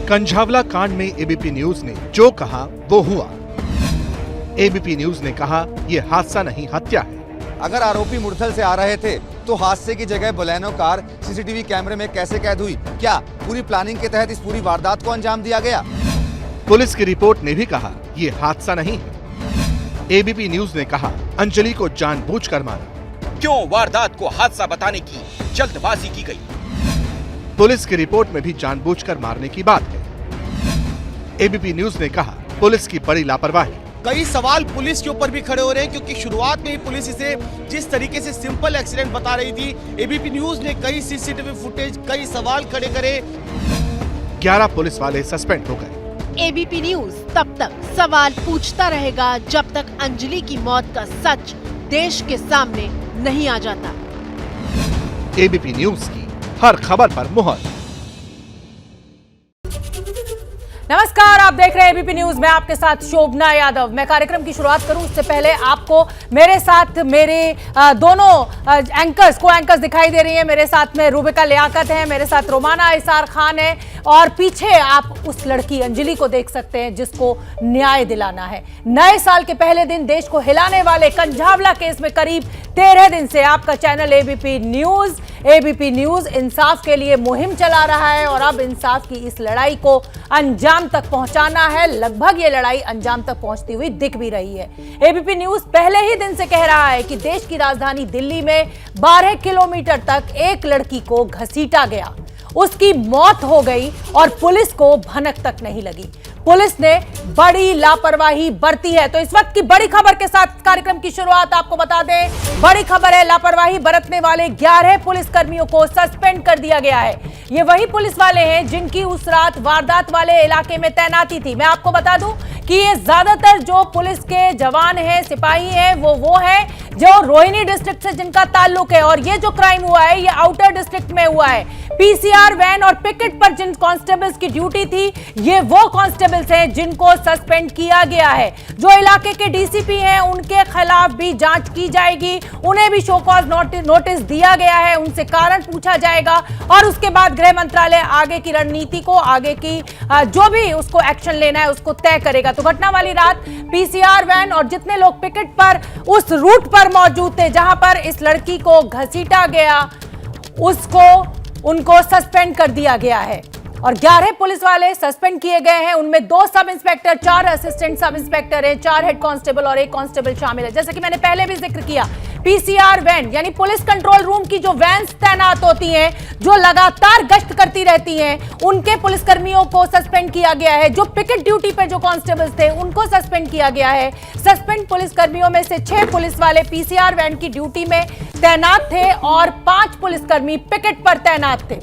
कंझावला कांड में ABP news ने जो कहा वो हुआ। एबीपी न्यूज ने कहा ये हादसा नहीं हत्या है। अगर आरोपी मुरथल से आ रहे थे तो हादसे की जगह बोलेनो कार सीसीटीवी कैमरे में कैसे कैद हुई? क्या पूरी प्लानिंग के तहत इस पूरी वारदात को अंजाम दिया गया? पुलिस की रिपोर्ट ने भी कहा ये हादसा नहीं है। एबीपी न्यूज ने कहा अंजलि को जानबूझकर मारा। क्यों वारदात को हादसा बताने की जल्दबाजी की गई? पुलिस की रिपोर्ट में भी जानबूझकर मारने की बात है। एबीपी न्यूज ने कहा पुलिस की बड़ी लापरवाही। कई सवाल पुलिस के ऊपर भी खड़े हो रहे हैं क्योंकि शुरुआत में ही पुलिस इसे जिस तरीके से सिंपल एक्सीडेंट बता रही थी, एबीपी न्यूज ने कई सीसीटीवी फुटेज, कई सवाल खड़े करे। 11 पुलिस वाले सस्पेंड हो गए। एबीपी न्यूज तब तक सवाल पूछता रहेगा जब तक अंजलि की मौत का सच देश के सामने नहीं आ जाता। एबीपी न्यूज की हर खबर पर मुहर। नमस्कार, आप देख रहे हैं एबीपी न्यूज। मैं आपके साथ शोभना यादव। मैं कार्यक्रम की शुरुआत करूं उससे पहले आपको मेरे साथ मेरे दोनों एंकर्स को एंकर्स दिखाई दे रही हैं। मेरे साथ में रूबिका लियाकत है, मेरे साथ रोमाना इसार खान है और पीछे आप उस लड़की अंजलि को देख सकते हैं जिसको न्याय दिलाना है। नए साल के पहले दिन देश को हिलाने वाले कंझावला केस में करीब 13 दिन से आपका चैनल एबीपी न्यूज इंसाफ के लिए मुहिम चला रहा है और अब इंसाफ की इस लड़ाई को अंजाम तक पहुंचाना है। लगभग ये लड़ाई अंजाम तक पहुंचती हुई दिख भी रही है। एबीपी न्यूज पहले ही दिन से कह रहा है कि देश की राजधानी दिल्ली में 12 किलोमीटर तक एक लड़की को घसीटा गया, उसकी मौत हो गई और पुलिस को भनक तक नहीं लगी। पुलिस ने बड़ी लापरवाही बरती है। तो इस वक्त की बड़ी खबर के साथ कार्यक्रम की शुरुआत आपको बता दें। बड़ी खबर है, लापरवाही बरतने वाले 11 पुलिसकर्मियों को सस्पेंड कर दिया गया है। ये वही पुलिस वाले हैं जिनकी उस रात वारदात वाले इलाके में तैनाती थी। मैं आपको बता दूं कि ये ज्यादातर जो पुलिस के जवान हैं, सिपाही हैं, वो है जो रोहिणी डिस्ट्रिक्ट से जिनका ताल्लुक है। और ये जो क्राइम हुआ है ये आउटर डिस्ट्रिक्ट में हुआ है। पीसीआर वैन और पिकेट पर जिन कांस्टेबल्स की ड्यूटी थी ये वो कांस्टेबल्स हैं जिनको सस्पेंड किया गया है। जो इलाके के डीसीपी हैं उनके खिलाफ भी जांच की जाएगी, उन्हें भी शो कॉज नोटिस दिया गया है, उनसे कारण पूछा जाएगा और उसके बाद गृह मंत्रालय आगे की रणनीति को, आगे की जो भी उसको एक्शन लेना है उसको तय करेगा। तो घटना वाली रात पीसीआर वैन और जितने लोग पिकेट पर उस रूट पर मौजूद थे जहां पर इस लड़की को घसीटा गया उनको सस्पेंड कर दिया गया है और 11 पुलिस वाले सस्पेंड किए गए हैं। उनमें 2 sub inspector, 4 assistant sub inspector हैं, 4 हेड कांस्टेबल और 1 कांस्टेबल शामिल है। जैसा कि मैंने पहले भी जिक्र किया, पीसीआर वैन यानी पुलिस कंट्रोल रूम की जो वैन्स तैनात होती हैं, जो लगातार गश्त करती रहती हैं, उनके पुलिसकर्मियों को सस्पेंड किया गया है। जो पिकेट ड्यूटी पे जो कांस्टेबल्स थे उनको सस्पेंड किया गया है। सस्पेंड पुलिसकर्मियों में से 6 पुलिस वाले पीसीआर वैन की ड्यूटी में तैनात थे और 5 पुलिसकर्मी पिकेट पर तैनात थे।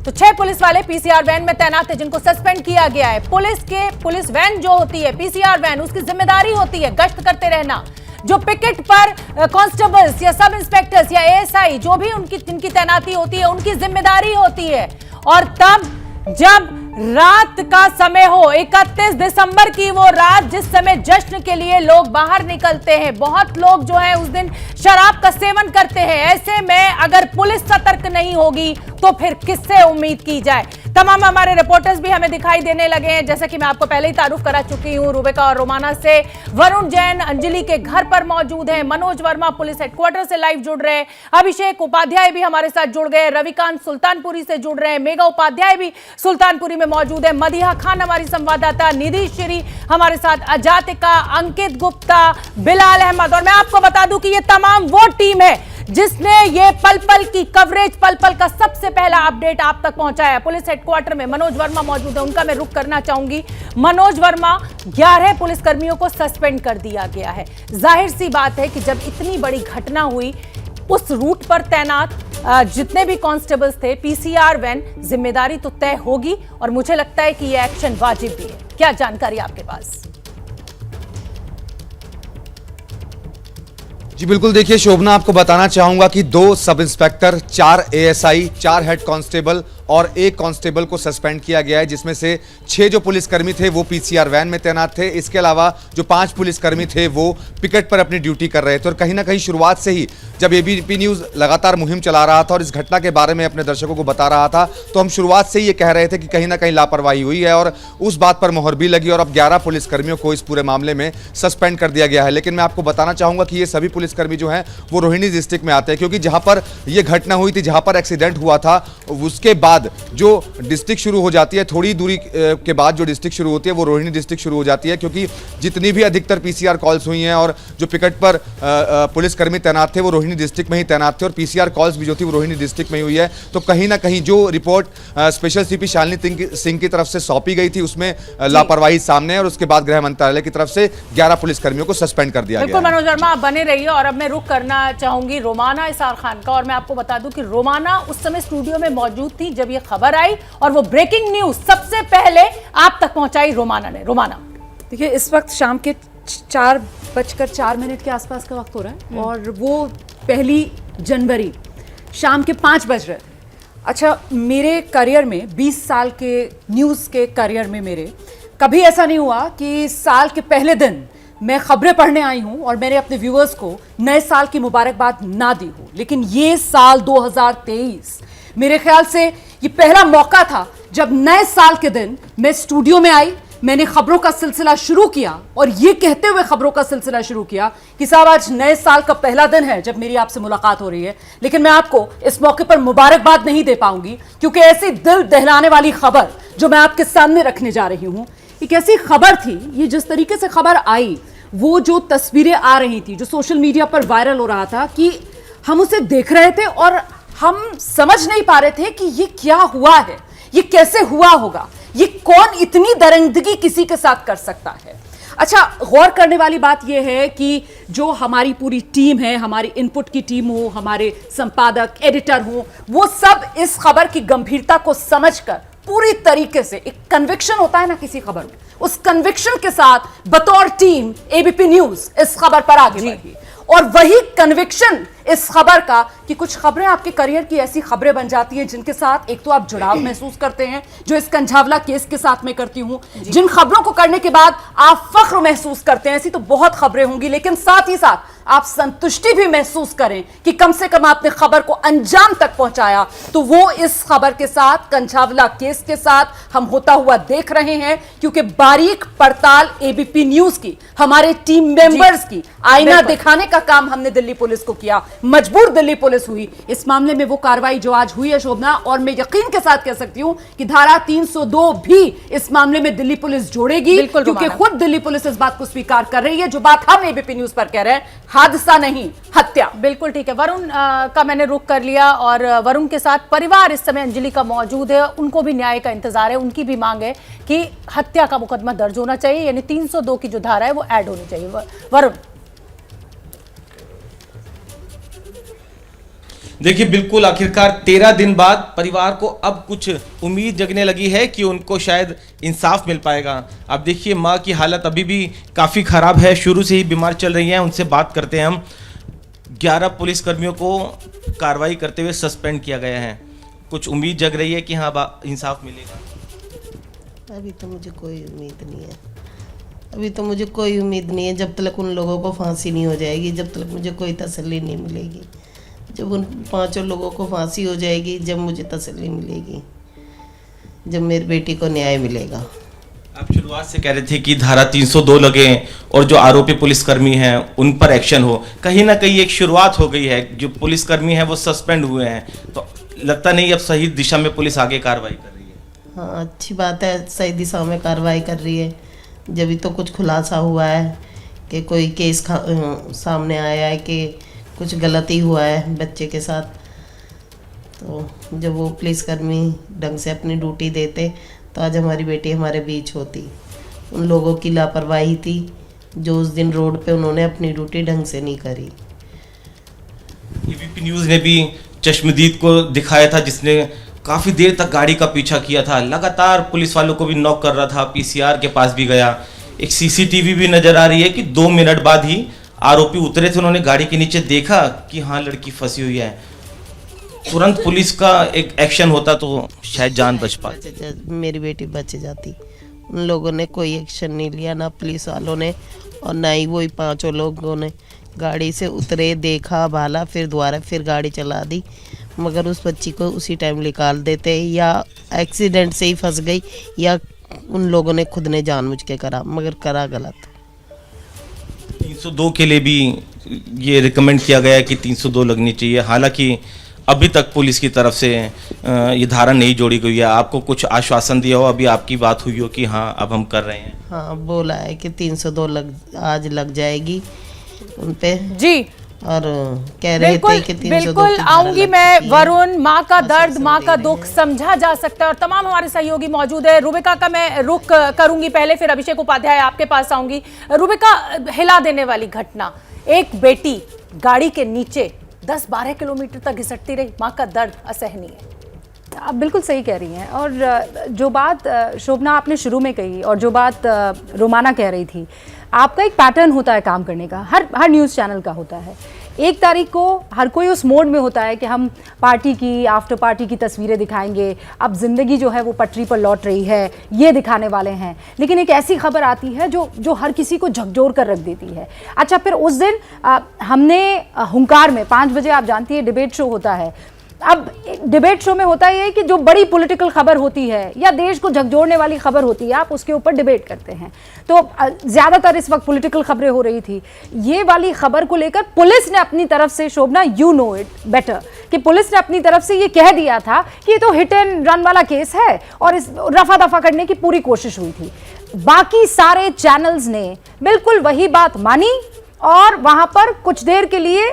तो 6 पुलिस वाले पीसीआर वैन में तैनात थे जिनको सस्पेंड किया गया है। पुलिस वैन जो होती है पीसीआर वैन, उसकी जिम्मेदारी होती है गश्त करते रहना। जो पिकेट पर कांस्टेबल्स या सब इंस्पेक्टर्स या एएसआई जो भी जिनकी तैनाती होती है उनकी जिम्मेदारी होती है। और तब जब रात का समय हो, 31 दिसंबर की वो रात जिस समय जश्न के लिए लोग बाहर निकलते हैं, बहुत लोग जो है उस दिन शराब का सेवन करते हैं। ऐसे में अगर पुलिस सतर्क नहीं होगी तो फिर किससे उम्मीद की जाए। तमाम हमारे रिपोर्टर्स भी हमें दिखाई देने लगे हैं। जैसा कि मैं आपको पहले ही तारुफ करा चुकी हूं, रूबिका और रोमाना से। वरुण जैन अंजलि के घर पर मौजूद हैं, मनोज वर्मा पुलिस हेडक्वार्टर से लाइव जुड़ रहे हैं, अभिषेक उपाध्याय भी हमारे साथ जुड़ गए, रविकांत सुल्तानपुरी से जुड़ रहे हैं, मेघा उपाध्याय भी सुल्तानपुरी में मौजूद है, मदीहा खान हमारी संवाददाता, निधि श्री हमारे साथ, अजातिका, अंकित गुप्ता, बिलाल अहमद। और मैं आपको बता दूं कि ये तमाम वो टीम है जिसने ये पल पल की कवरेज, पल पल का सबसे पहला अपडेट आप तक पहुंचाया। पुलिस हेडक्वार्टर में मनोज वर्मा मौजूद है, उनका मैं रुख करना चाहूंगी। मनोज वर्मा, 11 पुलिसकर्मियों को सस्पेंड कर दिया गया है। जाहिर सी बात है कि जब इतनी बड़ी घटना हुई, उस रूट पर तैनात जितने भी कांस्टेबल्स थे, पीसीआर वैन, जिम्मेदारी तो तय होगी और मुझे लगता है कि यह एक्शन वाजिब भी है। क्या जानकारी आपके पास? जी बिल्कुल, देखिए शोभना, आपको बताना चाहूंगा कि 2 sub inspector, 4 ASI, 4 head constable और एक कांस्टेबल को सस्पेंड किया गया है, जिसमें से 6 जो पुलिसकर्मी थे वो पीसीआर वैन में तैनात थे। इसके अलावा जो 5 पुलिसकर्मी थे वो पिकेट पर अपनी ड्यूटी कर रहे थे। और कहीं ना कहीं शुरुआत से ही जब एबीपी न्यूज़ लगातार मुहिम चला रहा था और इस घटना के बारे में अपने दर्शकों को बता रहा था, तो हम शुरुआत से ही ये कह रहे थे कि कहीं ना कहीं लापरवाही हुई है और उस बात पर मोहर भी लगी और अब 11 पुलिसकर्मियों को इस पूरे मामले में सस्पेंड कर दिया गया है। लेकिन मैं आपको बताना चाहूंगा कि ये सभी पुलिसकर्मी जो हैं वो रोहिणी डिस्ट्रिक्ट में आते हैं, क्योंकि जहां पर ये घटना हुई थी, जहां पर एक्सीडेंट हुआ था, उसके बाद जो डिस्ट्रिक्ट शुरू हो जाती है, थोड़ी दूरी के बाद जो डिस्ट्रिक्ट शुरू होती है वो रोहिणी डिस्ट्रिक्ट शुरू हो जाती है। क्योंकि जितनी भी अधिकतर पीसीआर कॉल्स हुई हैं और जो पिकेट पर पुलिसकर्मी तैनात थे वो रोहिणी डिस्ट्रिक्ट में ही तैनात थे और पीसीआर कॉल्स भी जो थी वो रोहिणी डिस्ट्रिक्ट में ही हुई है। तो कहीं ना कहीं जो report special CP Shalini Singh की तरफ से सौंपी गई थी उसमें लापरवाही सामने है और उसके बाद गृह मंत्रालय की तरफ से 11 पुलिसकर्मियों को सस्पेंड कर दिया गया। बिल्कुल मनोज वर्मा, आप बने रहिए और अब मैं रुख करना चाहूंगी रोमाना इसार खान का। और मैं आपको बता दूं कि रोमाना उस समय स्टूडियो में मौजूद थी जब ये खबर आई और वो ब्रेकिंग न्यूज सबसे पहले आप तक पहुंचाई रोमाना ने। रोमाना, देखिए, इस वक्त शाम के 4:04 के आसपास का वक्त हो रहा है और वो 1 जनवरी शाम के 5 बज रहे थे। अच्छा, मेरे करियर में 20 साल के न्यूज़ के करियर में मेरे कभी ऐसा नहीं हुआ कि साल के पहले दिन मैं खबरें पढ़ने आई हूं और मैंने अपने व्यूअर्स को नए साल की मुबारकबाद ना दी हो। लेकिन ये साल 2023 मेरे ख्याल से ये पहला मौका था जब नए साल के दिन मैं स्टूडियो में आई, मैंने खबरों का सिलसिला शुरू किया और ये कहते हुए खबरों का सिलसिला शुरू किया कि साहब आज नए साल का पहला दिन है जब मेरी आपसे मुलाकात हो रही है, लेकिन मैं आपको इस मौके पर मुबारकबाद नहीं दे पाऊंगी क्योंकि ऐसी दिल दहलाने वाली खबर जो मैं आपके सामने रखने जा रही हूं, एक ऐसी खबर थी, ये जिस तरीके से खबर आई, वो जो तस्वीरें आ रही थी, जो सोशल मीडिया पर वायरल हो रहा था, कि हम उसे देख रहे थे और हम समझ नहीं पा रहे थे कि ये क्या हुआ है, ये कैसे हुआ होगा, ये कौन इतनी दरिंदगी किसी के साथ कर सकता है। अच्छा, गौर करने वाली बात यह है कि जो हमारी पूरी टीम है, हमारी इनपुट की टीम हो, हमारे संपादक, एडिटर हो, वो सब इस खबर की गंभीरता को समझकर पूरी तरीके से, एक कन्विक्शन होता है ना किसी खबर में, उस कन्विक्शन के साथ बतौर टीम एबीपी न्यूज इस खबर पर आगे बढ़ी। और वही कन्विक्शन इस खबर का कि कुछ खबरें आपके करियर की ऐसी खबरें बन जाती हैं जिनके साथ एक तो आप जुड़ाव महसूस करते हैं, जो इस कंझावला केस के साथ मैं करती हूं, जिन खबरों को करने के बाद आप फख्र महसूस करते हैं। ऐसी तो बहुत खबरें होंगी, लेकिन साथ ही साथ आप संतुष्टि भी महसूस करें कि कम से कम आपने खबर को अंजाम तक पहुंचाया। तो वो इस खबर के साथ, कंझावला केस के साथ हम होता हुआ देख रहे हैं, क्योंकि बारीक पड़ताल एबीपी न्यूज की, हमारे टीम मेंबर्स की, आईना दिखाने का काम हमने दिल्ली पुलिस को किया, मजबूर दिल्ली पुलिस हुई। इस मामले में वो कार्रवाई जो आज हुई है शोभना, और मैं यकीन के साथ कह सकती हूं कि धारा 302 भी इस मामले में दिल्ली पुलिस जोड़ेगी, क्योंकि खुद दिल्ली पुलिस इस बात को स्वीकार कर रही है, जो बात हम एबीपी न्यूज पर कह रहे हैं, हादसा नहीं हत्या। बिल्कुल ठीक है। वरुण का मैंने रुख कर लिया और वरुण के साथ परिवार इस समय अंजलि का मौजूद है, उनको भी न्याय का इंतजार है, उनकी भी मांग है कि हत्या का मुकदमा दर्ज होना चाहिए, यानी 302 की जो धारा है वो ऐड होनी चाहिए। वरुण, देखिए, बिल्कुल आखिरकार 13 दिन बाद परिवार को अब कुछ उम्मीद जगने लगी है कि उनको शायद इंसाफ मिल पाएगा। अब देखिए, माँ की हालत अभी भी काफ़ी ख़राब है, शुरू से ही बीमार चल रही हैं। उनसे बात करते हैं हम। 11 पुलिसकर्मियों को कार्रवाई करते हुए सस्पेंड किया गया है, कुछ उम्मीद जग रही है कि हाँ इंसाफ मिलेगा? अभी तो मुझे कोई उम्मीद नहीं है, अभी तो मुझे कोई उम्मीद नहीं है जब तक उन लोगों को फांसी नहीं हो जाएगी, जब तक मुझे कोई तसल्ली नहीं मिलेगी। जब उन 5 लोगों को फांसी हो जाएगी, जब मुझे तसल्ली मिलेगी, जब मेरी बेटी को न्याय मिलेगा। आप शुरुआत से कह रहे थे कि धारा 302 लगे और जो आरोपी पुलिसकर्मी हैं उन पर एक्शन हो, कहीं ना कहीं एक शुरुआत हो गई है। जो पुलिसकर्मी हैं वो सस्पेंड हुए हैं, तो लगता नहीं अब सही दिशा में पुलिस आगे कार्रवाई कर रही है। हाँ, अच्छी बात है, सही दिशा में कार्रवाई कर रही है। जब तो कुछ खुलासा हुआ है कि कोई केस सामने आया है कि कुछ गलती हुआ है बच्चे के साथ, तो जब वो पुलिसकर्मी ढंग से अपनी ड्यूटी देते तो आज हमारी बेटी हमारे बीच होती। उन लोगों की लापरवाही थी जो उस दिन रोड पे उन्होंने अपनी ड्यूटी ढंग से नहीं करी। एबीपी न्यूज़ ने भी चश्मदीद को दिखाया था, जिसने काफ़ी देर तक गाड़ी का पीछा किया था, लगातार पुलिस वालों को भी नॉक कर रहा था, पीसीआर के पास भी गया। एक सीसीटीवी भी नज़र आ रही है कि 2 मिनट बाद ही आरोपी उतरे थे, उन्होंने गाड़ी के नीचे देखा कि हाँ लड़की फंसी हुई है। तुरंत पुलिस का एक एक्शन होता तो शायद जान बच पाती। मेरी बेटी बच जाती। उन लोगों ने कोई एक्शन नहीं लिया, ना पुलिस वालों ने और ना ही वही 5 लोगों ने गाड़ी से उतरे, देखा भाला, फिर दोबारा फिर गाड़ी चला दी। मगर उस बच्ची को उसी टाइम निकाल देते, या एक्सीडेंट से ही फंस गई या उन लोगों ने खुद ने जानबूझ के करा, मगर करा गलत। 302 के लिए भी ये रिकमेंड किया गया है कि 302 लगनी चाहिए, हालांकि अभी तक पुलिस की तरफ से ये धारा नहीं जोड़ी गई है। आपको कुछ आश्वासन दिया हो, अभी आपकी बात हुई हो कि हाँ अब हम कर रहे हैं? हाँ, बोला है कि 302 आज लग जाएगी उन पे जी। और कह रहे थे कि 302 बिल्कुल आऊंगी मैं। वरुण, माँ का दर्द, माँ का दुख समझा जा सकता है और तमाम हमारे सहयोगी मौजूद है। रूबिका का मैं रुख करूंगी पहले, फिर अभिषेक उपाध्याय आपके पास आऊंगी। रूबिका, हिला देने वाली घटना, एक बेटी गाड़ी के नीचे 10-12 किलोमीटर तक घिसटती रही, माँ का दर्द असहनीय है। आप बिल्कुल सही कह रही हैं। और जो बात शोभना आपने शुरू में कही और जो बात रोमाना कह रही थी, आपका एक पैटर्न होता है काम करने का, हर न्यूज़ चैनल का होता है। 1 तारीख को हर कोई उस मोड में होता है कि हम पार्टी की, आफ्टर पार्टी की तस्वीरें दिखाएंगे, अब ज़िंदगी जो है वो पटरी पर लौट रही है, ये दिखाने वाले हैं। लेकिन एक ऐसी खबर आती है जो हर किसी को झकझोर कर रख देती है। अच्छा, फिर उस दिन हमने हुंकार में 5 बजे, आप जानती है, डिबेट शो होता है। अब डिबेट शो में होता है कि जो बड़ी पॉलिटिकल खबर होती है या देश को झकझोरने वाली खबर होती है, आप उसके ऊपर डिबेट करते हैं। तो ज़्यादातर इस वक्त पॉलिटिकल खबरें हो रही थी। ये वाली खबर को लेकर पुलिस ने अपनी तरफ से, शोभना यू नो इट बेटर, कि पुलिस ने अपनी तरफ से ये कह दिया था कि ये तो हिट एंड रन वाला केस है और इस रफा दफा करने की पूरी कोशिश हुई थी। बाकी सारे चैनल्स ने बिल्कुल वही बात मानी और वहां पर कुछ देर के लिए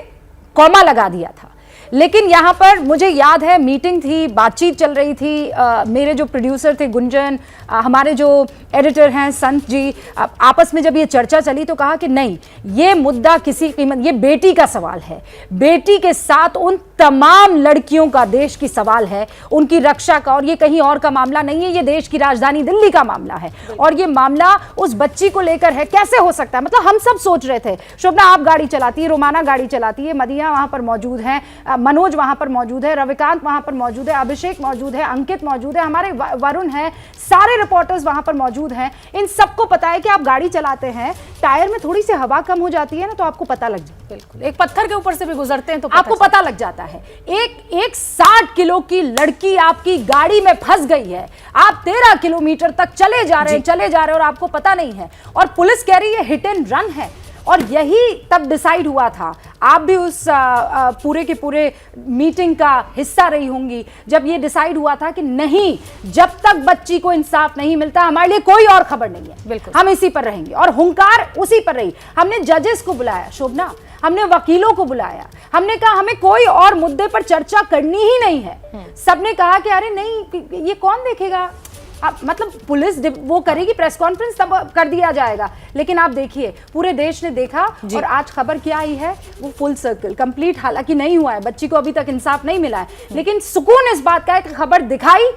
कॉमा लगा दिया था। लेकिन यहाँ पर मुझे याद है मीटिंग थी, बातचीत चल रही थी, मेरे जो प्रोड्यूसर थे गुंजन, हमारे जो एडिटर हैं संत जी, आपस में जब ये चर्चा चली तो कहा कि नहीं, ये मुद्दा किसी कीमत, ये बेटी का सवाल है, बेटी के साथ उन तमाम लड़कियों का देश की सवाल है, उनकी रक्षा का, और ये कहीं और का मामला नहीं है, ये देश की राजधानी दिल्ली का मामला है और ये मामला उस बच्ची को लेकर है। कैसे हो सकता है, मतलब हम सब सोच रहे थे, शोभना आप गाड़ी चलाती है, रोमाना गाड़ी चलाती है, मदिया वहाँ पर मौजूद हैं, मनोज वहां पर मौजूद है, रविकांत वहां पर मौजूद है, अभिषेक मौजूद है, अंकित मौजूद है, हमारे वरुण है, सारे रिपोर्टर्स वहां पर मौजूद हैं। इन सबको पता है कि आप गाड़ी चलाते हैं, टायर में थोड़ी सी हवा कम हो जाती है ना तो आपको पता लग जाता है। बिल्कुल, एक पत्थर के ऊपर से भी गुजरते हैं तो आपको पता लग जाता है। एक 60 किलो की लड़की आपकी गाड़ी में फंस गई है, आप 13 किलोमीटर तक चले जा रहे हैं और आपको पता नहीं है, और पुलिस कह रही है हिट एंड रन है। और यही तब डिसाइड हुआ था, आप भी उस पूरे के पूरे मीटिंग का हिस्सा रही होंगी, जब ये डिसाइड हुआ था कि नहीं, जब तक बच्ची को इंसाफ नहीं मिलता हमारे लिए कोई और खबर नहीं है, बिल्कुल हम इसी पर रहेंगे। और हुंकार उसी पर रही। हमने जजेस को बुलाया शोभना, हमने वकीलों को बुलाया, हमने कहा हमें कोई और मुद्दे पर चर्चा करनी ही नहीं है। सबने कहा कि अरे नहीं, ये कौन देखेगा, मतलब पुलिस वो करेगी, प्रेस कॉन्फ्रेंस तब कर दिया जाएगा। लेकिन आप देखिए, पूरे देश ने देखा और आज खबर क्या आई है, वो फुल सर्कल कंप्लीट हालांकि नहीं हुआ है, बच्ची को अभी तक इंसाफ नहीं मिला है, लेकिन सुकून इस बात का है कि खबर दिखाई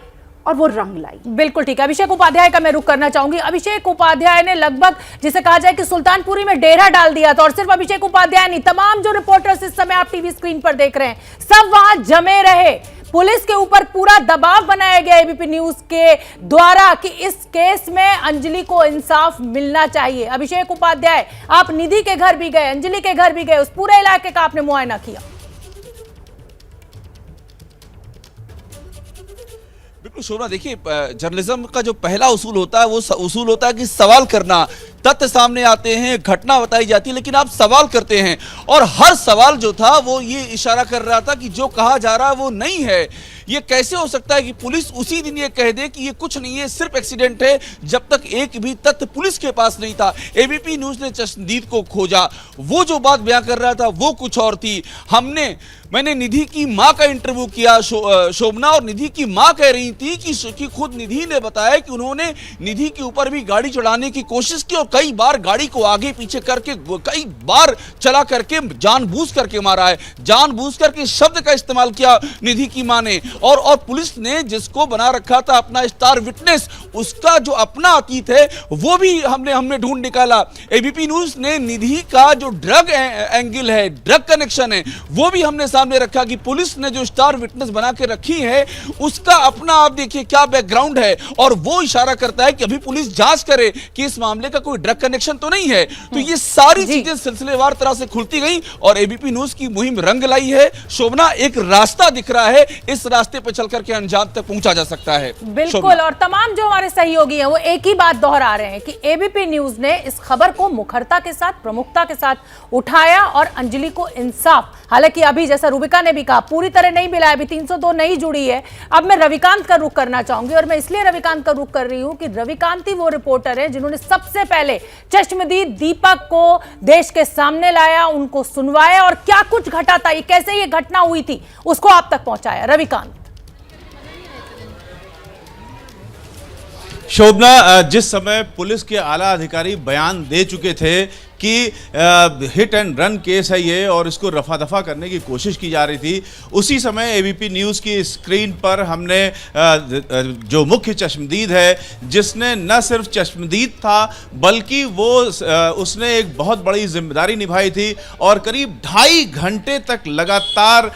और वो रंग लाई। बिल्कुल ठीक है, अभिषेक उपाध्याय का मैं रुख करना चाहूंगी। अभिषेक उपाध्याय ने लगभग, जिसे कहा जाए कि सुल्तानपुरी में डेरा डाल दिया था, और सिर्फ अभिषेक उपाध्याय नहीं, तमाम जो रिपोर्टर्स इस समय आप टीवी स्क्रीन पर देख रहे हैं, सब वहां जमे रहे। पुलिस के ऊपर पूरा दबाव बनाया गया एबीपी न्यूज के द्वारा कि इस केस में अंजलि को इंसाफ मिलना चाहिए। अभिषेक उपाध्याय, आप निधि के घर भी गए, अंजलि के घर भी गए, उस पूरे इलाके का आपने मुआयना किया। बिल्कुल शोभना, देखिए जर्नलिज्म का जो पहला उसूल होता है वो उसूल होता है कि सवाल करना। तथ्य सामने आते हैं, घटना बताई जाती है, लेकिन आप सवाल करते हैं, और हर सवाल जो था वो ये इशारा कर रहा था कि जो कहा जा रहा है वो नहीं है। ये कैसे हो सकता है कि पुलिस उसी दिन ये कह दे कि ये कुछ नहीं है, सिर्फ एक्सीडेंट है, जब तक एक भी तथ्य पुलिस के पास नहीं था। एबीपी न्यूज ने चश्मदीद को खोजा, वो जो बात बयां कर रहा था वो कुछ और थी। मैंने निधि की मां का इंटरव्यू किया शोभना, और निधि की मां कह रही थी कि खुद निधि ने बताया कि उन्होंने निधि के ऊपर भी गाड़ी चढ़ाने की कोशिश की और कई बार गाड़ी को आगे पीछे करके, कई बार चला करके जानबूझ करके मारा है, जानबूझ करके शब्द का इस्तेमाल किया निधि की मां ने। और पुलिस ने जिसको बना रखा था अपना स्टार विटनेस, उसका जो अपना अतीत है वो भी हमने ढूंढ निकाला। एबीपी न्यूज ने निधि का जो ड्रग एंगल है, ड्रग कनेक्शन है, वो भी हमने सामने रखा कि पुलिस ने जो स्टार विटनेस बना के रखी है उसका अपना आप देखिए क्या बैकग्राउंड है, और वो इशारा करता है कि अभी पुलिस जांच करे कि इस मामले का कोई ड्रग कनेक्शन तो नहीं है। तो ये सारी चीजें सिलसिलेवार तरह से खुलती गई और एबीपी न्यूज की मुहिम रंग लाई है। शोभना, एक रास्ता दिख रहा है, इस रास्ते पर चल करके अंजाम तक पहुंचा जा सकता है। बिल्कुल, और तमाम जो हमारे सहयोगी हैं वो एक ही बात दोहरा रहे हैं कि एबीपी न्यूज ने इस खबर को मुखरता के साथ, प्रमुखता के साथ उठाया और अंजलि को इंसाफ, हालांकि अभी जैसा रूबिका ने भी कहा पूरी तरह नहीं मिला, अभी 302 नहीं जुड़ी है। अब मैं रविकांत का रुख करना चाहूंगी और मैं इसलिए रविकांत का रुख कर रही हूं कि रविकांत ही वो रिपोर्टर है जिन्होंने सबसे पहले चश्मदीद दीपक को देश के सामने लाया, उनको सुनवाया और क्या कुछ घटा था, ये कैसे ये घटना हुई थी उसको आप तक पहुंचाया। रविकांत। शोभना, जिस समय पुलिस के आला अधिकारी बयान दे चुके थे कि हिट एंड रन केस है ये और इसको रफा दफा करने की कोशिश की जा रही थी, उसी समय एबीपी न्यूज़ की स्क्रीन पर हमने जो मुख्य चश्मदीद है, जिसने न सिर्फ चश्मदीद था बल्कि वो उसने एक बहुत बड़ी जिम्मेदारी निभाई थी और करीब 2.5 घंटे तक लगातार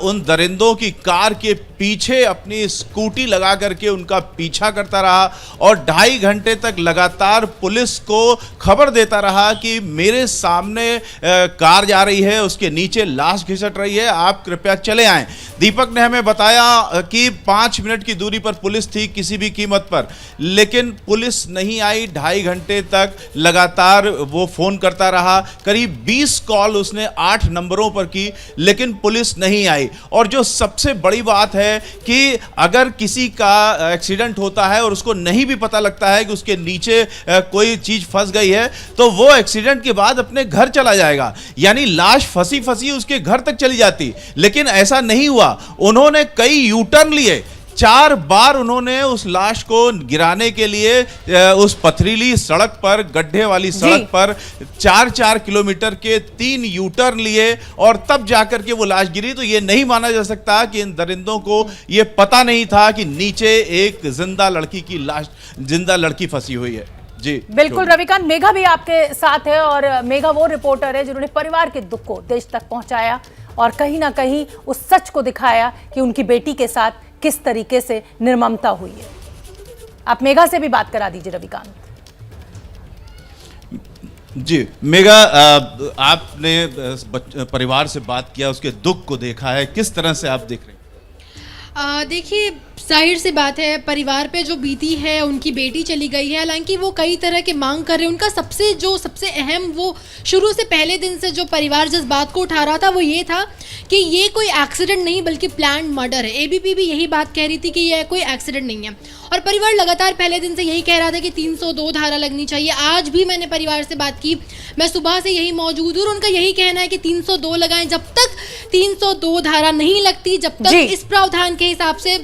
उन दरिंदों की कार के पीछे अपनी स्कूटी लगा करके उनका पीछा करता रहा और 2.5 घंटे तक लगातार पुलिस को खबर देता रहा कि मेरे सामने कार जा रही है, उसके नीचे लाश घिसट रही है, आप कृपया चले आएं। दीपक ने हमें बताया कि 5 मिनट की दूरी पर पुलिस थी किसी भी कीमत पर, लेकिन पुलिस नहीं आई। 2.5 घंटे तक लगातार वो फोन करता रहा, करीब 20 कॉल उसने 8 नंबरों पर की, लेकिन पुलिस नहीं आई। और जो सबसे बड़ी बात है कि अगर किसी का एक्सीडेंट होता है और उसको नहीं भी पता लगता है कि उसके नीचे कोई चीज फंस गई है, तो वो एक्सीडेंट के बाद अपने घर चला जाएगा, यानी लाश फंसी फंसी उसके घर तक चली जाती। लेकिन ऐसा नहीं हुआ, उन्होंने कई यू टर्न लिए, 4 बार उन्होंने उस लाश को गिराने के लिए उस पथरीली सड़क पर, गड्ढे वाली सड़क पर 4-4 किलोमीटर के 3 यू टर्न लिए और तब जाकर के वो लाश गिरी। तो ये नहीं माना जा सकता कि इन दरिंदों को ये पता नहीं था कि नीचे एक जिंदा लड़की की लाश, जिंदा लड़की फंसी हुई है। जी बिल्कुल रविकांत, मेघा भी आपके साथ है और मेघा वो रिपोर्टर है जिन्होंने परिवार के दुख को देश तक पहुंचाया और कहीं ना कहीं उस सच को दिखाया कि उनकी बेटी के साथ किस तरीके से निर्ममता हुई है। आप मेघा से भी बात करा दीजिए रविकांत। जी मेघा, आपने परिवार से बात किया, उसके दुख को देखा है, किस तरह से आप देख रहे हैं? देखिए, जाहिर सी बात है परिवार पे जो बीती है, उनकी बेटी चली गई है, हालांकि वो कई तरह के मांग कर रहे हैं। उनका सबसे अहम, वो शुरू से पहले दिन से जो परिवार जिस बात को उठा रहा था वो ये था कि ये कोई एक्सीडेंट नहीं बल्कि प्लान्ड मर्डर है। एबीपी भी यही बात कह रही थी कि ये कोई एक्सीडेंट नहीं है और परिवार लगातार पहले दिन से यही कह रहा था कि 302 धारा लगनी चाहिए। आज भी मैंने परिवार से बात की, मैं सुबह से यही मौजूद हूँ और उनका यही कहना है कि 302 लगाएं। जब तक 302 धारा नहीं लगती, जब तक इस प्रावधान के हिसाब से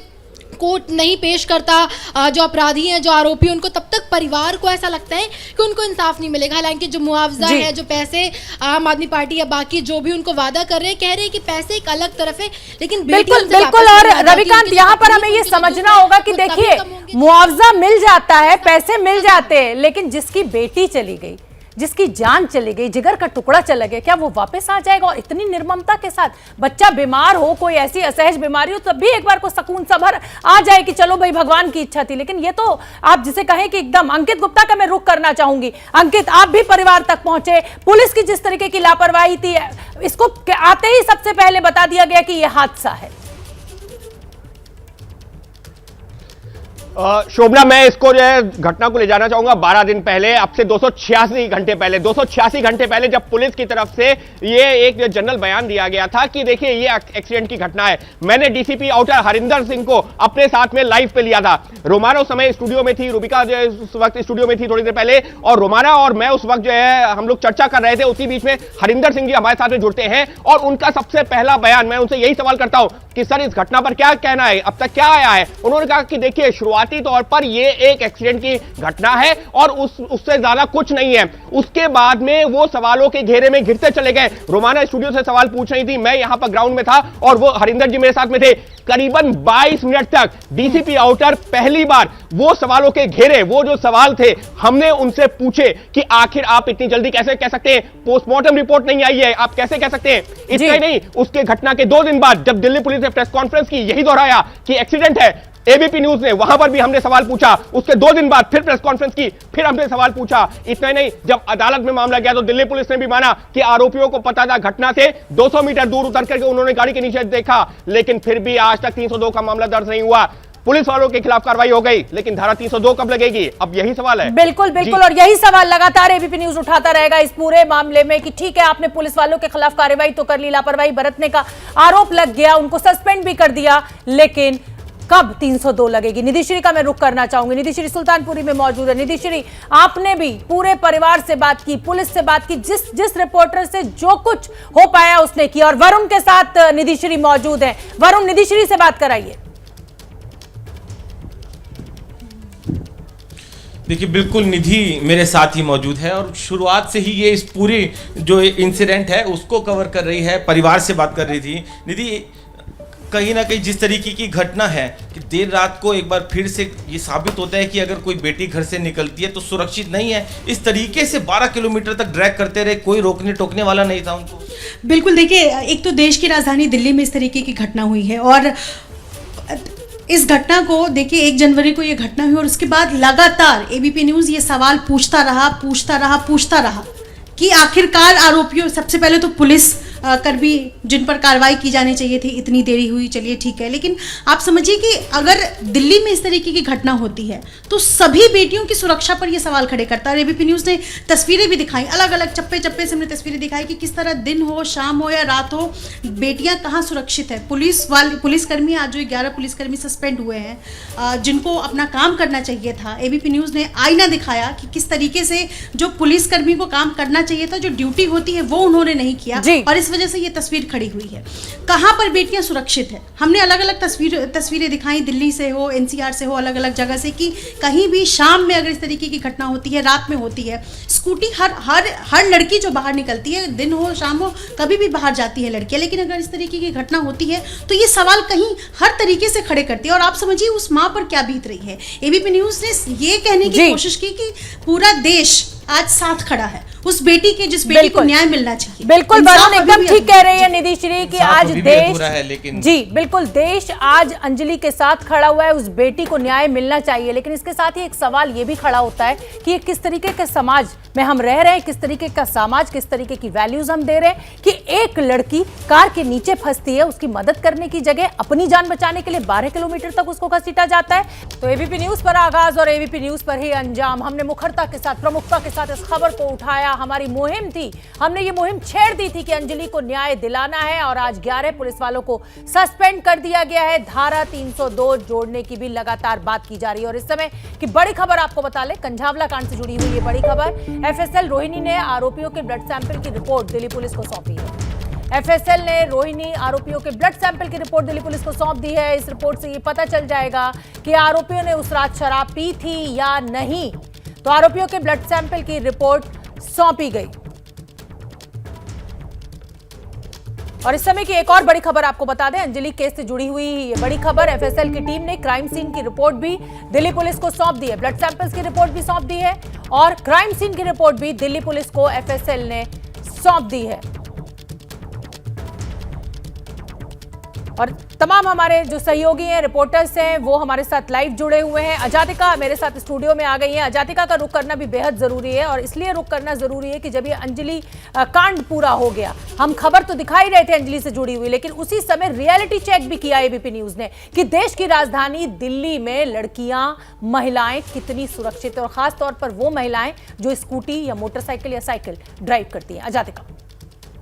कोर्ट नहीं पेश करता जो अपराधी हैं, जो आरोपी हैं, उनको, तब तक परिवार को ऐसा लगता है कि उनको इंसाफ नहीं मिलेगा। हालांकि जो मुआवजा है, जो पैसे आम आदमी पार्टी या बाकी जो भी उनको वादा कर रहे हैं, कह रहे हैं कि पैसे एक अलग तरफ है, लेकिन बिल्कुल। और रविकांत, यहाँ पर हमें ये समझना होगा कि देखिए, मुआवजा मिल जाता है, पैसे मिल जाते हैं, लेकिन जिसकी बेटी चली गई, जिसकी जान चली गई, जिगर का टुकड़ा चला गया, क्या वो वापस आ जाएगा? और इतनी निर्ममता के साथ बच्चा बीमार हो, कोई ऐसी असहज बीमारी हो, तब भी एक बार को सुकून सभर आ जाए कि चलो भाई भगवान की इच्छा थी। लेकिन ये तो आप जिसे कहें कि एकदम। अंकित गुप्ता का मैं रुख करना चाहूंगी। अंकित, आप भी परिवार तक पहुंचे, पुलिस की जिस तरीके की लापरवाही थी, इसको आते ही सबसे पहले बता दिया गया कि यह हादसा है। शोभना, मैं इसको जो है घटना को ले जाना चाहूंगा 12 दिन पहले, अब से 286 घंटे पहले। 286 घंटे पहले जब पुलिस की तरफ से ये एक जनरल बयान दिया गया था कि देखिए ये एक्सीडेंट की घटना है। मैंने डीसीपी आउटर हरिंदर सिंह को अपने साथ में लाइव पे लिया था। रोमाना उस समय स्टूडियो में थी, रूबिका जो है उस वक्त स्टूडियो में थी थोड़ी देर पहले, और रोमाना और मैं उस वक्त जो है हम लोग चर्चा कर रहे थे। उसी बीच में हरिंदर सिंह जी हमारे साथ में जुड़ते हैं और उनका सबसे पहला बयान, मैं उनसे यही सवाल करता हूं कि सर इस घटना पर क्या कहना है, अब तक क्या आया है? उन्होंने कहा कि देखिए शुरुआत जाती तौर पर ये एक एक्सीडेंट की घटना है और उससे ज्यादा कुछ नहीं है। उसके बाद में वो सवालों के घेरे में घिरते चले गए। रोमाना स्टूडियो से सवाल पूछ रही थी, मैं यहां पर ग्राउंड में था और वो हरिंदर जी मेरे साथ में थे। करीबन 22 मिनट तक डीसीपी आउटर पहली बार वो सवालों के घेरे, वो जो सवाल थे हमने उनसे पूछे कि आखिर आप इतनी जल्दी कैसे कह सकते हैं, पोस्टमार्टम रिपोर्ट नहीं आई है, आप कैसे कह सकते हैं। इतना ही नहीं, उसके घटना के 2 दिन बाद जब दिल्ली पुलिस ने प्रेस कॉन्फ्रेंस की, यही दोहराया कि एक्सीडेंट है। एबीपी न्यूज ने वहां पर भी हमने सवाल पूछा, उसके 2 दिन बाद फिर प्रेस कॉन्फ्रेंस की, फिर हमने सवाल पूछा। इतना ही नहीं, जब अदालत में मामला गया तो दिल्ली पुलिस ने भी माना कि आरोपियों को पता था, घटना से 200 मीटर दूर उतर करके उन्होंने गाड़ी के नीचे देखा, लेकिन फिर भी आज तक 302 का मामला दर्ज नहीं हुआ। पुलिस वालों के खिलाफ कार्रवाई हो गई, लेकिन धारा 302 कब लगेगी, अब यही सवाल है। बिल्कुल बिल्कुल, और यही सवाल लगातार एबीपी न्यूज उठाता रहेगा इस पूरे मामले में कि ठीक है, आपने पुलिस वालों के खिलाफ कार्रवाई तो कर ली, लापरवाही बरतने का आरोप लग गया, उनको सस्पेंड भी कर दिया, लेकिन कब 302 लगेगी। निधिश्री का मैं रुख करना चाहूंगी। निधिश्री सुल्तानपुरी में मौजूद है। निधिश्री, आपने भी पूरे परिवार से बात की, पुलिस से बात की, जिस रिपोर्टर से जो कुछ हो पाया उसने किया, और वरुण के साथ निधिश्री मौजूद है। वरुण, निधिश्री से बात कराइए। देखिए, बिल्कुल निधि मेरे साथ ही मौजूद है और शुरुआत से ही ये इस पूरी जो इंसिडेंट है उसको कवर कर रही है, परिवार से बात कर रही थी। निधि, कहीं ना कहीं जिस तरीके की घटना है कि देर रात को एक बार फिर से ये साबित होता है कि अगर कोई बेटी घर से निकलती है तो सुरक्षित नहीं है। इस तरीके से 12 किलोमीटर तक ड्रैग करते रहे, कोई रोकने टोकने वाला नहीं था उनको। बिल्कुल, देखिए, एक तो देश की राजधानी दिल्ली में इस तरीके की घटना हुई है और इस घटना को देखिए 1 जनवरी को ये घटना हुई और उसके बाद लगातार एबीपी न्यूज़ ये सवाल पूछता रहा कि आखिरकार आरोपियों, सबसे पहले तो पुलिस कर्मी जिन पर कार्रवाई की जानी चाहिए थी, इतनी देरी हुई, चलिए ठीक है, लेकिन आप समझिए कि अगर दिल्ली में इस तरीके की घटना होती है तो सभी बेटियों की सुरक्षा पर यह सवाल खड़े करता है। एबीपी न्यूज़ ने तस्वीरें भी दिखाई, अलग अलग चप्पे चप्पे से हमने तस्वीरें दिखाई कि किस तरह दिन हो, शाम हो या रात हो, बेटियां कहाँ सुरक्षित है। पुलिसकर्मी, आज जो 11 पुलिसकर्मी सस्पेंड हुए हैं जिनको अपना काम करना चाहिए था, एबीपी न्यूज़ ने आईना दिखाया कि किस तरीके से जो पुलिसकर्मी को काम करना चाहिए था, जो ड्यूटी होती है वो उन्होंने नहीं किया और इस वजह से ये तस्वीर खड़ी हुई है। कहां पर बेटियां सुरक्षित है, हमने अलग अलग तस्वीरें दिखाई, दिल्ली से हो, एनसीआर से हो, अलग अलग जगह से, कि कहीं भी शाम में अगर इस तरीके की घटना होती है, रात में होती है, स्कूटी हर लड़की जो बाहर निकलती है, दिन हो शाम हो, कभी भी बाहर जाती है लड़कियां, लेकिन अगर इस तरीके की घटना होती है तो ये सवाल कहीं हर तरीके से खड़े करती है। और आप समझिए उस माँ पर क्या बीत रही है। एबीपी न्यूज़ ने ये कहने की कोशिश की कि पूरा देश आज साथ खड़ा है उस बेटी के, जिस बेटी को न्याय मिलना चाहिए। बिल्कुल, वरुण एकदम ठीक कह रही है निधिश्री कि आज देश है, लेकिन जी बिल्कुल, देश आज अंजलि के साथ खड़ा हुआ है, उस बेटी को न्याय मिलना चाहिए, लेकिन इसके साथ ही एक सवाल ये भी खड़ा होता है कि ये किस तरीके के समाज में हम रह रहे हैं, किस तरीके का समाज, किस तरीके की वैल्यूज हम दे रहे हैं कि एक लड़की कार के नीचे फंसती है, उसकी मदद करने की जगह अपनी जान बचाने के लिए 12 किलोमीटर तक उसको घसीटा जाता है। तो एबीपी न्यूज पर आगाज और एबीपी न्यूज पर ही अंजाम। हमने मुखरता के साथ, प्रमुखता के साथ इस खबर को उठाया। हमारी मुहिम थी, हमने ये मुहिम छेड़ दी थी कि अंजलि को न्याय दिलाना है और आज 11 पुलिस वालों को सस्पेंड कर दिया गया है। धारा 302 जोड़ने की भी लगातार बात की जा रही है। और इस समय की बड़ी खबर आपको बता ले, कंझावला कांड से जुड़ी हुई ये बड़ी खबर। एफएसएल रोहिणी ने आरोपियों के ब्लड सैंपल की रिपोर्ट दिल्ली पुलिस को सौंपी है। एफएसएल ने रोहिणी आरोपियों के ब्लड सैंपल की रिपोर्ट दिल्ली पुलिस को सौंप दी है। इस रिपोर्ट से ये पता चल जाएगा कि आरोपियों ने उस रात शराब पी थी या नहीं। तो आरोपियों के ब्लड सैंपल की रिपोर्ट सौंपी गई। और इस समय की एक और बड़ी खबर आपको बता दें, अंजलि केस से जुड़ी हुई ये बड़ी खबर। एफएसएल की टीम ने क्राइम सीन की रिपोर्ट भी दिल्ली पुलिस को सौंप दी है, ब्लड सैंपल्स की रिपोर्ट भी सौंप दी है और क्राइम सीन की रिपोर्ट भी दिल्ली पुलिस को एफएसएल ने सौंप दी है। और तमाम हमारे जो सहयोगी हैं, रिपोर्टर्स हैं, वो हमारे साथ लाइव जुड़े हुए हैं। अजातिका मेरे साथ स्टूडियो में आ गई हैं। अजातिका का रुख करना भी बेहद जरूरी है और इसलिए रुख करना जरूरी है कि जब ये अंजलि कांड पूरा हो गया, हम खबर तो दिखाई रहे थे अंजलि से जुड़ी हुई, लेकिन उसी समय रियलिटी चेक भी किया एबीपी न्यूज ने कि देश की राजधानी दिल्ली में लड़कियां, महिलाएं कितनी सुरक्षित है और खास तौर पर वो महिलाएं जो स्कूटी या मोटरसाइकिल या साइकिल ड्राइव करती हैं। अजातिका।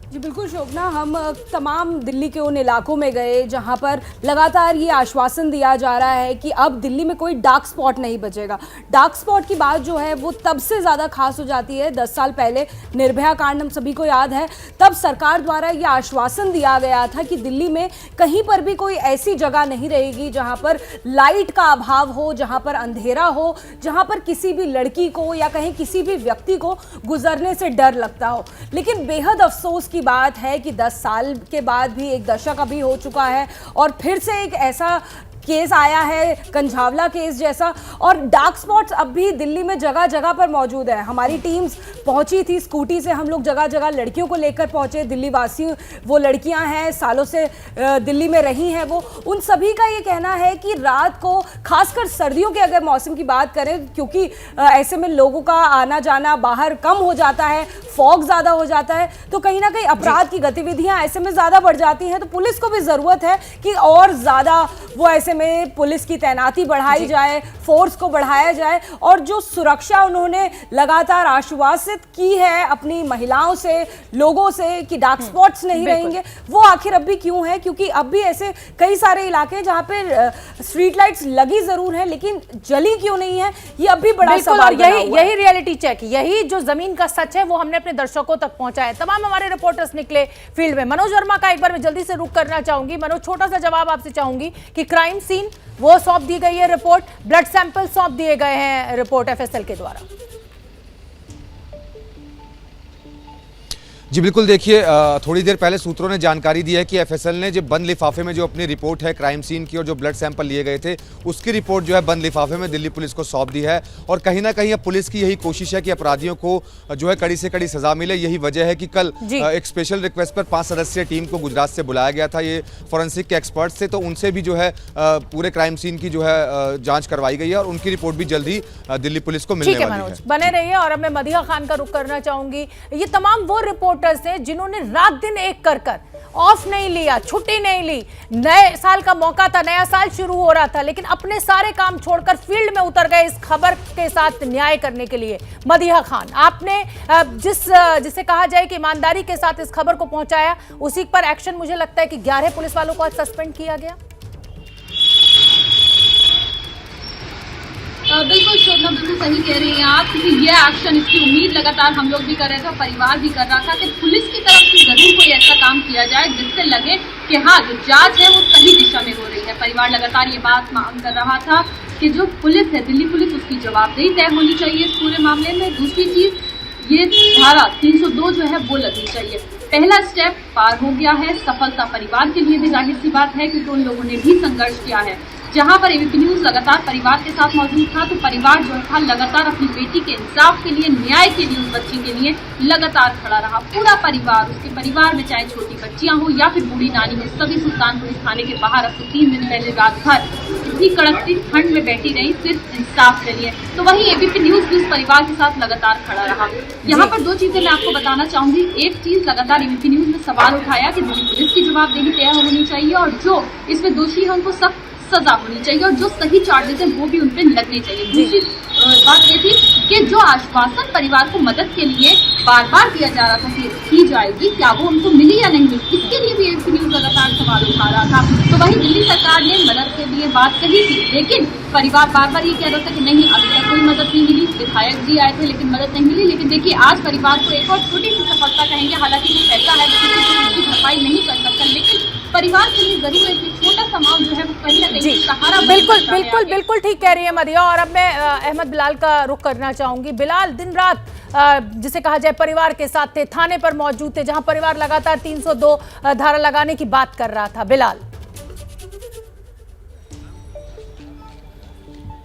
जी बिल्कुल शोभना, हम तमाम दिल्ली के उन इलाकों में गए जहां पर लगातार ये आश्वासन दिया जा रहा है कि अब दिल्ली में कोई डार्क स्पॉट नहीं बचेगा। डार्क स्पॉट की बात जो है वो तब से ज़्यादा खास हो जाती है 10 साल पहले निर्भया कांड हम सभी को याद है। तब सरकार द्वारा ये आश्वासन दिया गया था कि दिल्ली में कहीं पर भी कोई ऐसी जगह नहीं रहेगी जहाँ पर लाइट का अभाव हो, जहाँ पर अंधेरा हो, जहाँ पर किसी भी लड़की को या कहीं किसी भी व्यक्ति को गुजरने से डर लगता हो। लेकिन बेहद अफसोस की बात है कि 10 साल के बाद भी, एक दशक अभी हो चुका है और फिर से एक ऐसा केस आया है, कंझावला केस जैसा, और डार्क स्पॉट्स अब भी दिल्ली में जगह जगह पर मौजूद है। हमारी टीम्स पहुंची थी, स्कूटी से हम लोग जगह जगह लड़कियों को लेकर पहुंचे। दिल्ली वासी, वो लड़कियां हैं, सालों से दिल्ली में रही हैं, वो उन सभी का ये कहना है कि रात को, खासकर सर्दियों के अगर मौसम की बात करें, क्योंकि ऐसे में लोगों का आना जाना बाहर कम हो जाता है, फॉग ज़्यादा हो जाता है, तो कहीं ना कहीं अपराध की गतिविधियाँ ऐसे में ज़्यादा बढ़ जाती हैं। तो पुलिस को भी ज़रूरत है कि और ज़्यादा वो ऐसे में पुलिस की तैनाती बढ़ाई जाए, फोर्स को बढ़ाया जाए, और जो सुरक्षा उन्होंने लगातार आश्वासित की है अपनी महिलाओं से, लोगों से कि डार्क स्पॉट्स नहीं रहेंगे, वो आखिर अब भी क्यों है? क्योंकि अब भी ऐसे कई सारे इलाके जहाँ पे स्ट्रीट लाइट्स लगी जरूर है लेकिन जली क्यों नहीं है, ये अब भी बड़ा सवाल बना हुआ है। यही रियलिटी चेक, यही जो जमीन का सच है वो हमने अपने दर्शकों तक पहुंचाया। तमाम हमारे रिपोर्टर्स निकले फील्ड में। मनोज वर्मा का एक बार मैं जल्दी से रुक करना चाहूंगी। मनोज, छोटा सा जवाब आपसे चाहूंगी कि क्राइम सीन वो सौंप दी गई है रिपोर्ट, ब्लड सैंपल सौंप दिए गए हैं रिपोर्ट एफएसएल के द्वारा। जी बिल्कुल, देखिए थोड़ी देर पहले सूत्रों ने जानकारी दी है कि एफएसएल ने जो बंद लिफाफे में जो अपनी रिपोर्ट है क्राइम सीन की और जो ब्लड सैंपल लिए गए थे उसकी रिपोर्ट जो है बंद लिफाफे में दिल्ली पुलिस को सौंप दी है। और कहीं ना कहीं अब पुलिस की यही कोशिश है कि अपराधियों को जो है कड़ी से कड़ी सजा मिले। यही वजह है कि कल एक स्पेशल रिक्वेस्ट पर 5 सदस्यीय टीम को गुजरात से बुलाया गया था, ये फॉरेंसिक के एक्सपर्ट्स थे, तो उनसे भी जो है पूरे क्राइम सीन की जो है जाँच करवाई गई है और उनकी रिपोर्ट भी जल्दी दिल्ली पुलिस को मिलने वाली है। बने रहिए। और अब मैं मदिहा खान का रुख करना चाहूंगी। ये तमाम वो रिपोर्टर्स हैं जिन्होंने रात दिन एक कर ऑफ नहीं लिया, छुट्टी नहीं ली। नए साल का मौका था, नया साल शुरू हो रहा था, लेकिन अपने सारे काम छोड़कर फील्ड में उतर गए इस खबर के साथ न्याय करने के लिए। मदिहा खान, आपने जिसे कहा जाए कि ईमानदारी के साथ इस खबर को पहुंचाया, उसी पर एक्शन मुझे लगता है कि 11 पुलिस वालों को आज सस्पेंड किया गया। बिल्कुल शोभना, बिल्कुल सही कह रही हैं आप, क्योंकि ये एक्शन, इसकी उम्मीद लगातार हम लोग भी कर रहे थे, परिवार भी कर रहा था कि पुलिस की तरफ से जरूर कोई ऐसा काम किया जाए जिससे लगे कि हाँ, जो जांच है वो सही दिशा में हो रही है। परिवार लगातार ये बात मांग कर रहा था कि जो पुलिस है, दिल्ली पुलिस, उसकी जवाबदेही तय होनी चाहिए इस पूरे मामले में। दूसरी चीज, ये धारा 302 जो है वो लगनी चाहिए। पहला स्टेप पार हो गया है। सफलता परिवार के लिए भी जाहिर सी बात है क्योंकि उन लोगों ने भी संघर्ष किया है। जहां पर एबीपी न्यूज लगातार परिवार के साथ मौजूद था, तो परिवार जो था लगातार अपनी बेटी के इंसाफ के लिए, न्याय के लिए, उस बच्ची के लिए लगातार खड़ा रहा। पूरा परिवार, उसके परिवार में चाहे छोटी बच्चियां हो या फिर बूढ़ी नानी हो, सभी सुल्तानपुर थाने के बाहर अब तो 3 दिन पहले रात भर इतनी कड़कती ठंड में बैठी रही सिर्फ इंसाफ के लिए। तो वहीं एबीपी न्यूज भी उस परिवार के साथ लगातार खड़ा रहा। यहाँ पर 2 चीजें मैं आपको बताना चाहूंगी। एक चीज, लगातार एबीपी न्यूज ने सवाल उठाया कि दिल्ली पुलिस की जवाबदेही तय होनी चाहिए और जो इसमें दोषी है उनको सख्त सजा होनी चाहिए और जो सही चार्जेस हैं वो भी उन पे लगने चाहिए। दूसरी बात ये थी कि जो आश्वासन परिवार को मदद के लिए बार बार दिया जा रहा था कि की जाएगी, क्या वो उनको मिली या नहीं मिली, इसके लिए भी एबीपी न्यूज लगातार सवाल उठा रहा था। तो वहीं दिल्ली सरकार ने मदद के लिए बात कही थी, लेकिन परिवार बार बार ये कह रहा था कि नहीं, अभी तक कोई मदद नहीं मिली। विधायक जी आए थे लेकिन मदद नहीं मिली। लेकिन देखिए, आज परिवार को एक और छोटी सी सफलता कहेंगे, हालांकि वो पैसा है उसकी भरपाई नहीं कर सकता, लेकिन परिवार के लिए जरूर एक छोटा सा अमाउंट जो है वो कहीं ना कहीं सहारा। बिल्कुल ठीक कह रही है मदिहा। और अब मैं अहमद बिलाल का रुख करना चाहूंगी। बिलाल दिन रात जिसे कहा जाए परिवार के साथ थे, थाने पर मौजूद थे, जहां परिवार लगातार 302 धारा लगाने की बात कर रहा था। बिलाल,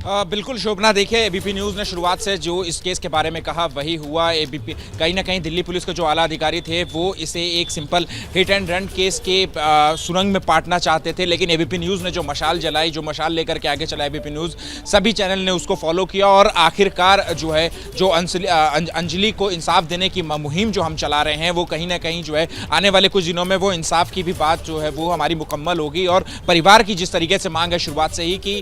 बिल्कुल शोभना, देखिए एबीपी न्यूज़ ने शुरुआत से जो इस केस के बारे में कहा वही हुआ। एबीपी कहीं ना कहीं दिल्ली पुलिस के जो आला अधिकारी थे वो इसे एक simple hit and run case के सुरंग में पाटना चाहते थे, लेकिन एबीपी न्यूज़ ने जो मशाल जलाई, जो मशाल लेकर के आगे चला एबीपी न्यूज़, सभी चैनल ने उसको फॉलो किया और आखिरकार जो है जो अंजलि को इंसाफ देने की मुहिम जो हम चला रहे हैं वो कहीं ना कहीं जो है आने वाले कुछ दिनों में वो इंसाफ की भी बात जो है वो हमारी मुकम्मल होगी। और परिवार की जिस तरीके से मांग है शुरुआत से ही कि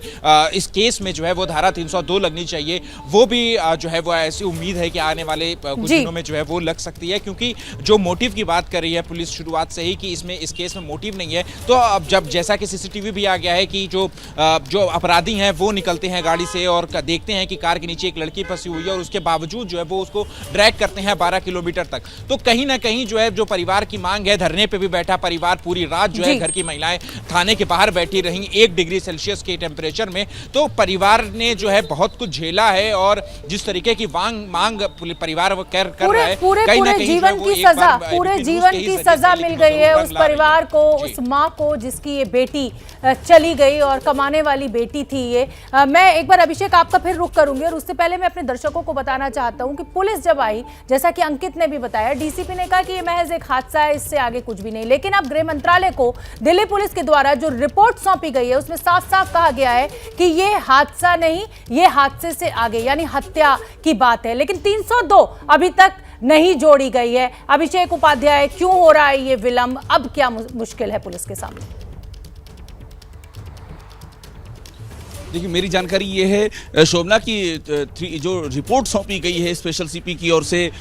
इस केस में जो है वो धारा 302 लगनी चाहिए, वो भी जो है वो ऐसी उम्मीद है कि आने वाले कुछ दिनों में जो है वो लग सकती है, क्योंकि जो मोटिव की बात कर रही है पुलिस शुरुआत से ही कि इस केस में मोटिव नहीं है। तो अब जब जैसा कि सीसीटीवी भी आ गया है कि जो अपराधी हैं वो निकलते हैं गाड़ी से और देखते हैं कि कार के नीचे एक लड़की फंसी हुई है और उसके बावजूद जो है वो उसको ड्रैग करते हैं 12 किलोमीटर तक। तो कहीं ना कहीं जो है जो परिवार की मांग है, धरने पे भी बैठा परिवार पूरी रात जो है, घर की महिलाएं थाने के बाहर बैठी रहीं 1 डिग्री सेल्सियस के टेम्परेचर में। तो परिवार ने जो है बहुत कुछ झेला है और जिस तरीके की मांग परिवार वो कर रहा है, कहीं ना कहीं जीवन की सजा, पूरे जीवन की सजा मिल गई है उस परिवार को, उस माँ को जिसकी ये बेटी चली गई और कमाने वाली बेटी थी ये। मैं एक बार अभिषेक आपका फिर रुख करूंगी और उससे पहले मैं अपने दर्शकों को बताना चाहता हूं कि पुलिस जब आई, जैसा कि अंकित ने भी बताया, डीसीपी ने कहा कि ये महज एक हादसा है, इससे आगे कुछ भी नहीं। लेकिन अब गृह मंत्रालय को दिल्ली पुलिस के द्वारा जो रिपोर्ट सौंपी गई है उसमें साफ साफ कहा गया है कि ये हादसा नहीं, ये हादसे से आगे यानी हत्या की बात है। लेकिन 302 अभी तक नहीं जोड़ी गई है। अभिषेक उपाध्याय, क्यों हो रहा है ये विलंब? अब क्या मुश्किल है पुलिस के सामने? देखिए, मेरी जानकारी ये है शोभना की जो रिपोर्ट सौंपी गई है स्पेशल सीपी की ओर से,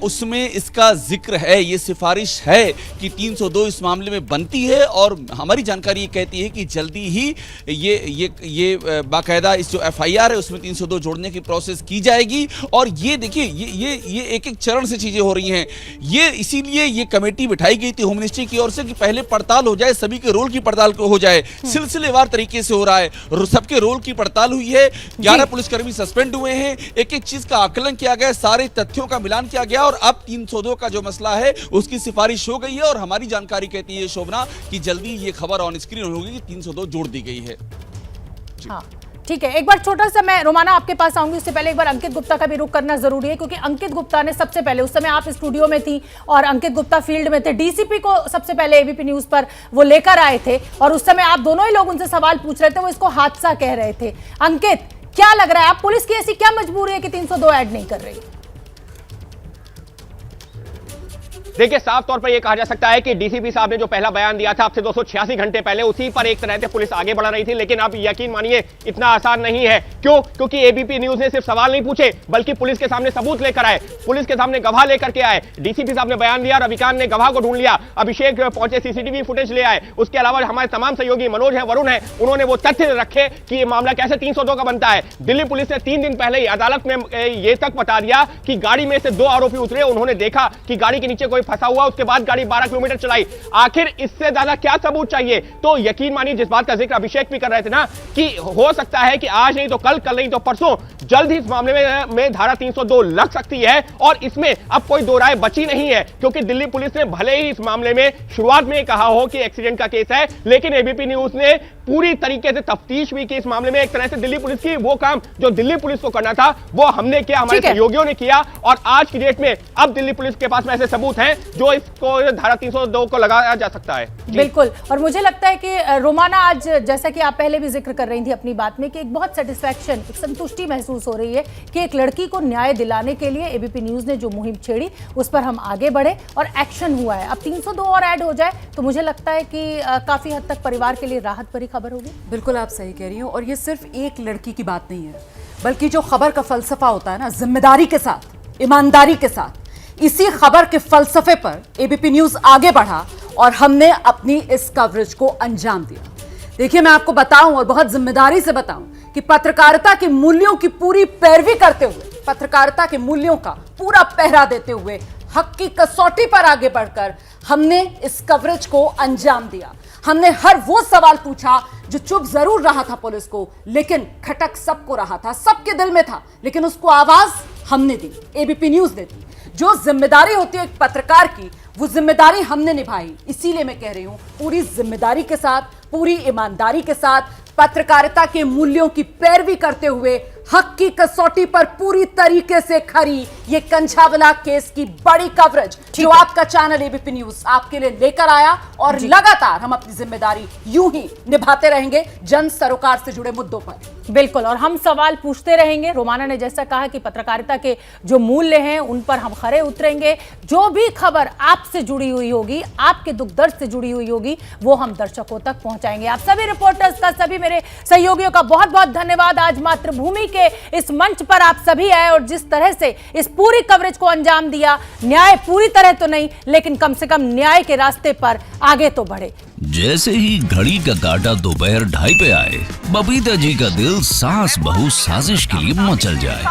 उसमें इसका जिक्र है, ये सिफारिश है कि 302 इस मामले में बनती है और हमारी जानकारी ये कहती है कि जल्दी ही ये बाकायदा इस जो एफआईआर है उसमें 302 जोड़ने की प्रोसेस की जाएगी। और ये देखिए ये एक चरण से चीजें हो रही हैं। ये इसीलिए ये कमेटी बिठाई गई थी होम मिनिस्ट्री की ओर से कि पहले पड़ताल हो जाए, सभी के रोल की पड़ताल हो जाए, सिलसिलेवार तरीके से हो रहा है, सबके रोल की पड़ताल हुई है। 11 पुलिसकर्मी सस्पेंड हुए हैं, एक एक चीज का आकलन किया गया, सारे तथ्यों का मिलान किया गया और अब 302 का जो मसला है उसकी सिफारिश हो गई है। और हमारी जानकारी कहती है शोभना कि जल्दी ये खबर ऑन स्क्रीन होगी कि 302 जोड़ दी गई है। हाँ, ठीक है। एक बार छोटा सा मैं रोमाना आपके पास आऊंगी, उससे पहले एक बार अंकित गुप्ता का भी रुख करना जरूरी है, क्योंकि अंकित गुप्ता ने सबसे पहले, उस समय आप स्टूडियो में थी और अंकित गुप्ता फील्ड में थे, डीसीपी को सबसे पहले एबीपी न्यूज पर वो लेकर आए थे और उस समय आप दोनों ही लोग उनसे सवाल पूछ रहे थे, वो इसको हादसा कह रहे थे। अंकित, क्या लग रहा है, आप पुलिस की ऐसी क्या मजबूरी है कि 302 ऐड नहीं कर रही? देखिए, साफ तौर पर यह कहा जा सकता है कि डीसीपी साहब ने जो पहला बयान दिया था अब से 286 घंटे पहले, उसी पर एक तरह से पुलिस आगे बढ़ रही थी। लेकिन अब यकीन मानिए इतना आसान नहीं है। क्यों? क्योंकि एबीपी न्यूज ने सिर्फ सवाल नहीं पूछे बल्कि पुलिस के सामने सबूत लेकर आए, पुलिस के सामने गवाह लेकर के आए। डीसीपी साहब ने बयान दिया, रविकांत ने गवाह को ढूंढ लिया, अभिषेक पहुंचे सीसीटीवी फुटेज ले आए, उसके अलावा हमारे तमाम सहयोगी मनोज है, वरुण है, उन्होंने वो तथ्य रखे कि ये मामला कैसे 302 का बनता है। दिल्ली पुलिस ने 3 दिन पहले ही अदालत में यह तक बता दिया कि गाड़ी में से 2 आरोपी उतरे, उन्होंने देखा कि गाड़ी के नीचे कोई फंसा हुआ, उसके बाद गाड़ी 12 किलोमीटर चलाई। आखिर इससे ज्यादा क्या सबूत चाहिए? तो यकीन मानिए, जिस बात का जिक्र अभिषेक भी कर रहे थे ना कि हो सकता है कि आज नहीं तो कल, कल नहीं तो परसों जल्द ही इस मामले में धारा 302 लग सकती है और इसमें अब कोई दो राय बची नहीं है। क्योंकि दिल्ली पुलिस ने भले ही इस मामले में शुरुआत में कहा हो कि एक्सीडेंट का केस है, लेकिन एबीपी न्यूज ने पूरी तरीके से तफ्तीश भी की इस मामले में। एक तरह से दिल्ली पुलिस की वो काम जो दिल्ली पुलिस को करना था वो हमने किया, हमारे सहयोगियों ने किया और आज की डेट में अब दिल्ली पुलिस के पास में ऐसे सबूत हैं जो इसको धारा 302 को लगाया जा सकता है। बिल्कुल। और मुझे लगता है कि रोमाना, आज जैसा कि आप पहले भी जिक्र कर रही थी अपनी बात में कि एक बहुत सेटिस्फैक्शन, एक संतुष्टि महसूस हो रही है कि एक लड़की को न्याय दिलाने के लिए एबीपी न्यूज ने जो मुहिम छेड़ी उस पर हम आगे बढ़े और एक्शन हुआ है। अब 302 और ऐड हो जाए तो मुझे लगता है कि काफी हद तक परिवार के लिए राहत भरी खबर होगी। बिल्कुल, आप सही कह रही हो। और ये सिर्फ एक लड़की की बात नहीं है, बल्कि जो खबर का फलसफा होता है ना, जिम्मेदारी के साथ, ईमानदारी के साथ, इसी खबर के फलसफे पर एबीपी न्यूज आगे बढ़ा और हमने अपनी इस कवरेज को अंजाम दिया। देखिए, मैं आपको बताऊं और बहुत जिम्मेदारी से बताऊं कि पत्रकारिता के मूल्यों की पूरी पैरवी करते हुए, पत्रकारिता के मूल्यों का पूरा पहरा देते हुए, हक की कसौटी पर आगे बढ़कर हमने इस कवरेज को अंजाम दिया। हमने हर वो सवाल पूछा जो चुप जरूर रहा था पुलिस को, लेकिन खटक सबको रहा था, सबके दिल में था, लेकिन उसको आवाज हमने दी, एबीपी न्यूज ने दी। जो जिम्मेदारी होती है एक पत्रकार की, वो जिम्मेदारी हमने निभाई। इसीलिए मैं कह रही हूं, पूरी जिम्मेदारी के साथ, पूरी ईमानदारी के साथ, पत्रकारिता के मूल्यों की पैरवी करते हुए, हक की कसौटी पर पूरी तरीके से खरी ये कंझावला केस की बड़ी कवरेज जो आपका चैनल एबीपी न्यूज आपके लिए लेकर आया, और लगातार हम अपनी जिम्मेदारी यूं ही निभाते रहेंगे जन सरोकार से जुड़े मुद्दों पर। बिल्कुल, और हम सवाल पूछते रहेंगे। रोमाना ने जैसा कहा कि पत्रकारिता के जो मूल्य हैं उन पर हम खरे उतरेंगे। जो भी खबर आपसे जुड़ी हुई होगी, आपके दुख दर्द से जुड़ी हुई होगी, वो हम दर्शकों तक पहुंचाएंगे। आप सभी रिपोर्टर्स का, सभी मेरे सहयोगियों का बहुत बहुत धन्यवाद। आज मातृभूमि के इस मंच पर आप सभी आए और जिस तरह से इस पूरी कवरेज को अंजाम दिया। न्याय पूरी तरह तो नहीं, लेकिन कम से कम न्याय के रास्ते पर आगे तो बढ़े। जैसे ही घड़ी का काटा दोपहर 2:30 पे आए, बबीता जी का दिल सास बहू साजिश के लिए मचल जाए।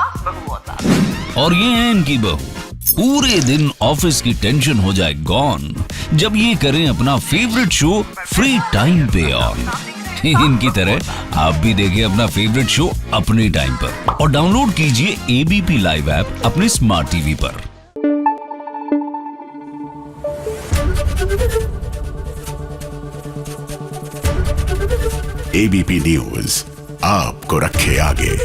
और ये है इनकी बहू, पूरे दिन ऑफिस की टेंशन हो जाए गॉन जब ये करें अपना फेवरेट शो फ्री टाइम पे ऑन। इनकी तरह आप भी देखें अपना फेवरेट शो अपने टाइम पर और डाउनलोड कीजिए एबीपी लाइव ऐप अपने स्मार्ट टीवी पर। एबीपी न्यूज आपको रखे आगे।